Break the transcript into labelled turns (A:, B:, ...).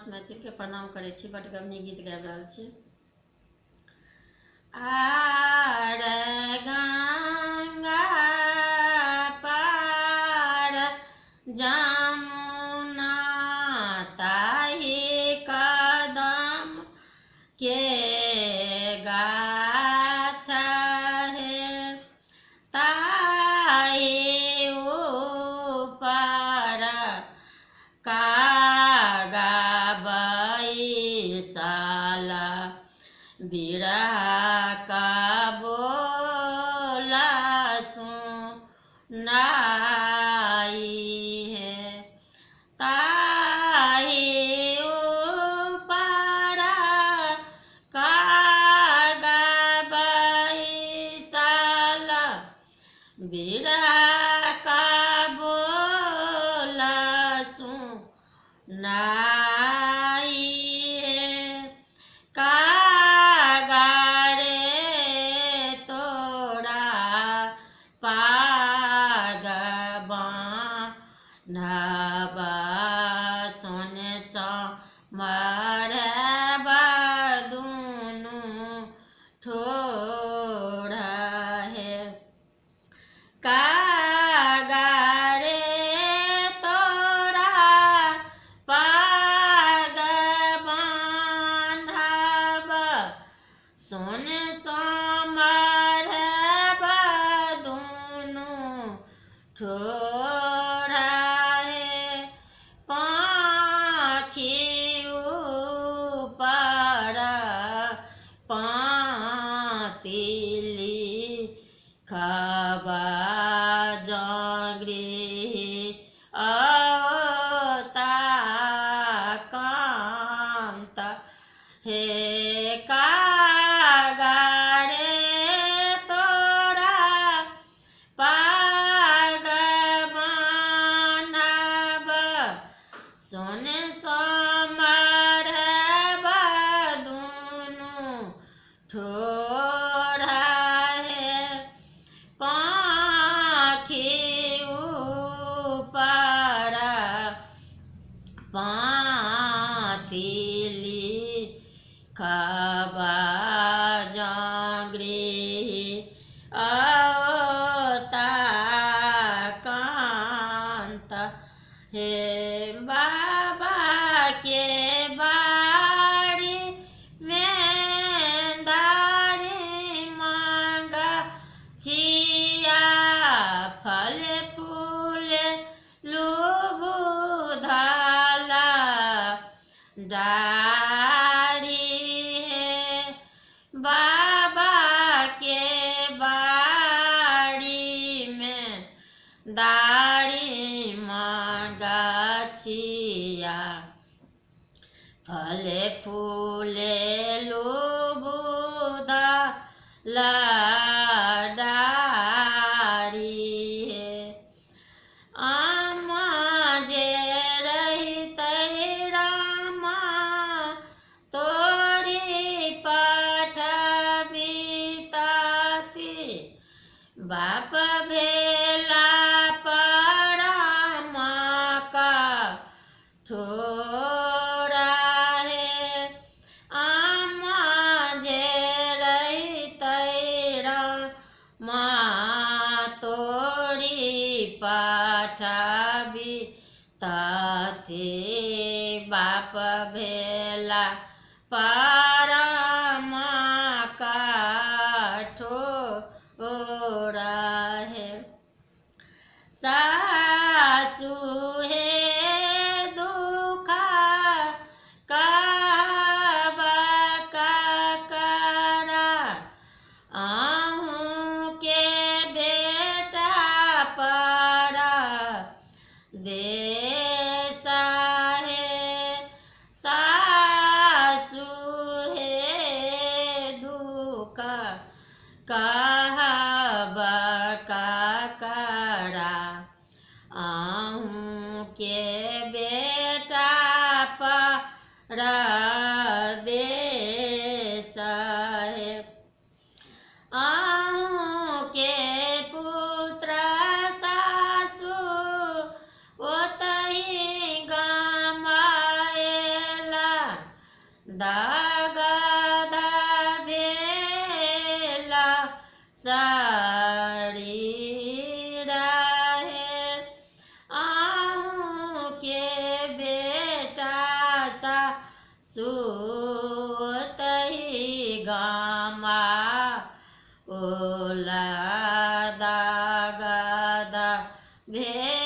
A: मैथिल के प्रणाम करै छी। बटगबनी गीत गाबि रहल छी। आर गंगा पार जमुना ताहि कदम के गाछ हे, ताहि ऊपर कागा बैसल बिरहा का बोला सुनाई है, ताहि ऊपर कागा बैसल बिरहा का बोला सुनाई है। कागा रे तोरा पाग बान्हबा सोने सँ मढ़बा दुनू ठोर हे। कागा रे तोरा पाग बान्हबा सोने सँ मढ़बा दुनू ठोर हे। पाँखी ऊपर पाँतिली खबा गृह अवता कांत हे। कागा रे तोरा पाग बान्हबा सोने सँ मढ़बा दुनू ठोर हे। पाँखी ऊपर पाँतिली खबा गृह अवता कांत हे। बाबा के बाड़ी में दाढ़ी मांगा छिया फल फूल लुबुधला डारी है। बाबा के बाड़ी में दाढ़ी मांगा छिया फल फूल लुबुधला डारी है। आमा जे रहितै रामा तोरी पठबितथि, बाप भेला परमा का ठोरा हे। आमा जे रहितै रामा तोरी पठबितथि, बाप भेला परमा का ठोरा है। सासु हे दुख कहबा ककरा, अहूँ के बेटा परदेस हे। सासु हे दुख कहबा ककरा, अहूँ के बेटा परदेस हे। अहूँ के पुत्र सासु ओत साड़ी डाहे आहू के बेटा सा सुतही गामा ओला दागदा भे